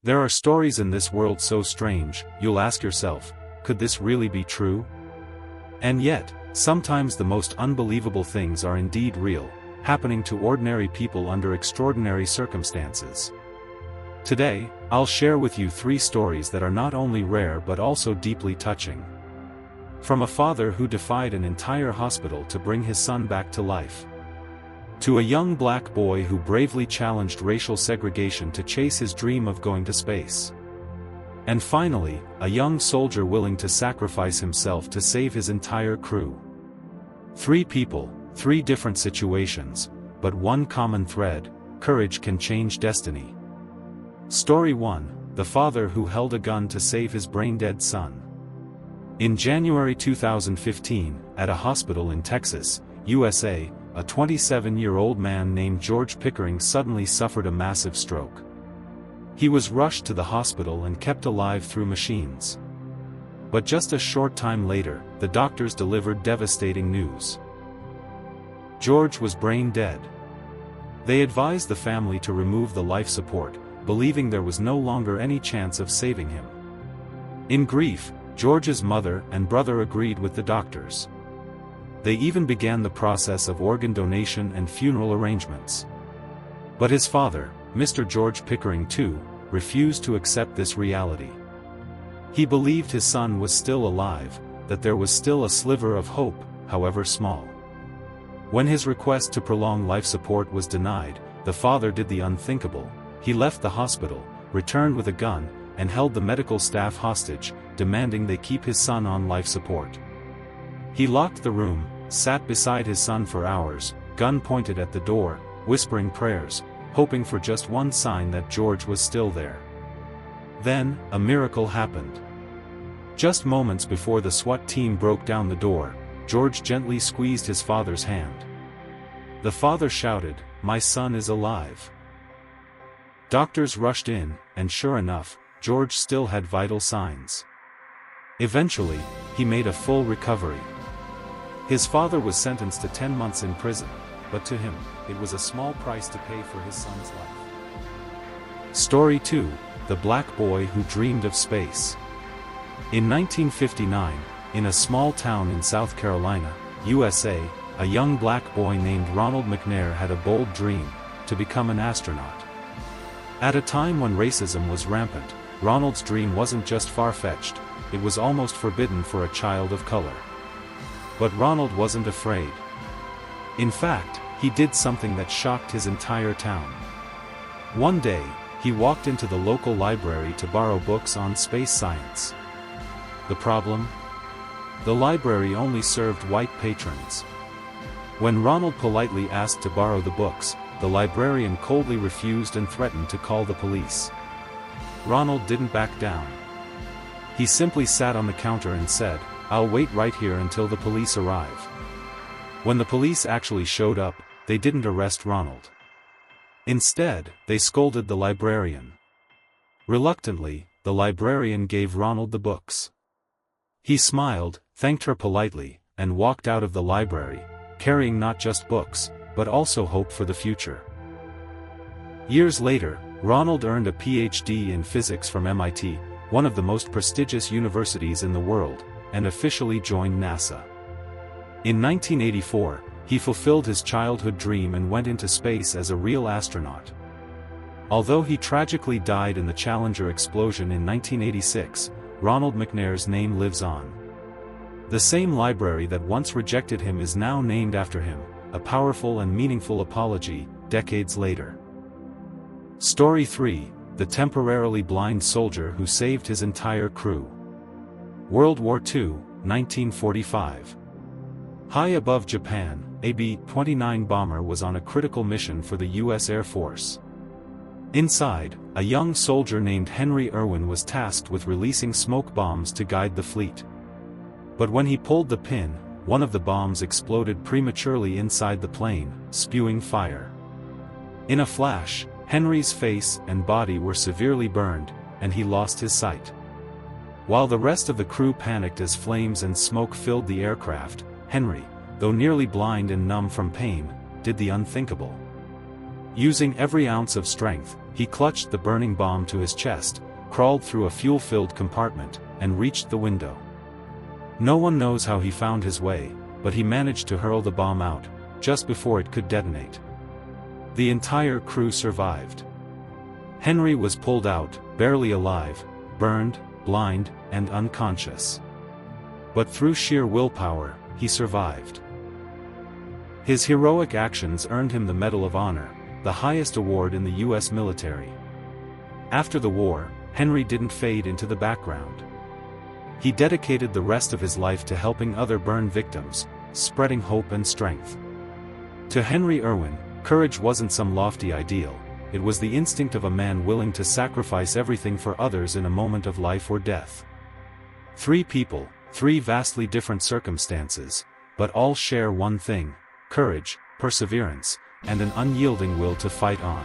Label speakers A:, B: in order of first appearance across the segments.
A: There are stories in this world so strange, you'll ask yourself, could this really be true? And yet, sometimes the most unbelievable things are indeed real, happening to ordinary people under extraordinary circumstances. Today, I'll share with you 3 stories that are not only rare but also deeply touching. From a father who defied an entire hospital to bring his son back to life, to a young black boy who bravely challenged racial segregation to chase his dream of going to space, and finally, a young soldier willing to sacrifice himself to save his entire crew. 3 people, 3 different situations, but one common thread: courage can change destiny. Story 1: The father who held a gun to save his brain-dead son. In January 2015, at a hospital in Texas, USA, a 27-year-old man named George Pickering suddenly suffered a massive stroke. He was rushed to the hospital and kept alive through machines. But just a short time later, the doctors delivered devastating news. George was brain dead. They advised the family to remove the life support, believing there was no longer any chance of saving him. In grief, George's mother and brother agreed with the doctors. They even began the process of organ donation and funeral arrangements. But his father, Mr. George Pickering II, refused to accept this reality. He believed his son was still alive, that there was still a sliver of hope, however small. When his request to prolong life support was denied, the father did the unthinkable. He left the hospital, returned with a gun, and held the medical staff hostage, demanding they keep his son on life support. He locked the room, sat beside his son for hours, gun pointed at the door, whispering prayers, hoping for just one sign that George was still there. Then, a miracle happened. Just moments before the SWAT team broke down the door, George gently squeezed his father's hand. The father shouted, "My son is alive." Doctors rushed in, and sure enough, George still had vital signs. Eventually, he made a full recovery. His father was sentenced to 10 months in prison, but to him, it was a small price to pay for his son's life. Story 2: The Black Boy Who Dreamed of Space. In 1959, in a small town in South Carolina, USA, a young black boy named Ronald McNair had a bold dream: to become an astronaut. At a time when racism was rampant, Ronald's dream wasn't just far-fetched, it was almost forbidden for a child of color. But Ronald wasn't afraid. In fact, he did something that shocked his entire town. One day, he walked into the local library to borrow books on space science. The problem? The library only served white patrons. When Ronald politely asked to borrow the books, the librarian coldly refused and threatened to call the police. Ronald didn't back down. He simply sat on the counter and said, "I'll wait right here until the police arrive." When the police actually showed up, they didn't arrest Ronald. Instead, they scolded the librarian. Reluctantly, the librarian gave Ronald the books. He smiled, thanked her politely, and walked out of the library, carrying not just books, but also hope for the future. Years later, Ronald earned a PhD in physics from MIT, one of the most prestigious universities in the world, and officially joined NASA. In 1984, he fulfilled his childhood dream and went into space as a real astronaut. Although he tragically died in the Challenger explosion in 1986, Ronald McNair's name lives on. The same library that once rejected him is now named after him, a powerful and meaningful apology, decades later. Story 3: The Temporarily Blind Soldier Who Saved His Entire Crew. World War II, 1945. High above Japan, a B-29 bomber was on a critical mission for the U.S. Air Force. Inside, a young soldier named Henry Irwin was tasked with releasing smoke bombs to guide the fleet. But when he pulled the pin, one of the bombs exploded prematurely inside the plane, spewing fire. In a flash, Henry's face and body were severely burned, and he lost his sight. While the rest of the crew panicked as flames and smoke filled the aircraft, Henry, though nearly blind and numb from pain, did the unthinkable. Using every ounce of strength, He clutched the burning bomb to his chest, crawled through a fuel-filled compartment, and reached the window. No one knows how he found his way, but he managed to hurl the bomb out, just before it could detonate. The entire crew survived. Henry was pulled out, barely alive, burned, blind, and unconscious. But through sheer willpower, he survived. His heroic actions earned him the Medal of Honor, the highest award in the U.S. military. After the war, Henry didn't fade into the background. He dedicated the rest of his life to helping other burn victims, spreading hope and strength. To Henry Irwin, courage wasn't some lofty ideal, it was the instinct of a man willing to sacrifice everything for others in a moment of life or death. 3 people, 3 vastly different circumstances, but all share one thing: courage, perseverance, and an unyielding will to fight on.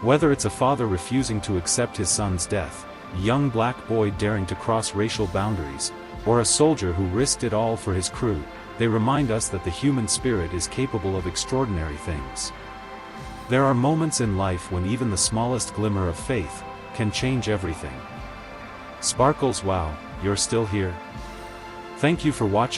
A: Whether it's a father refusing to accept his son's death, a young black boy daring to cross racial boundaries, or a soldier who risked it all for his crew, they remind us that the human spirit is capable of extraordinary things. There are moments in life when even the smallest glimmer of faith can change everything. Sparkles, wow, you're still here? Thank you for watching.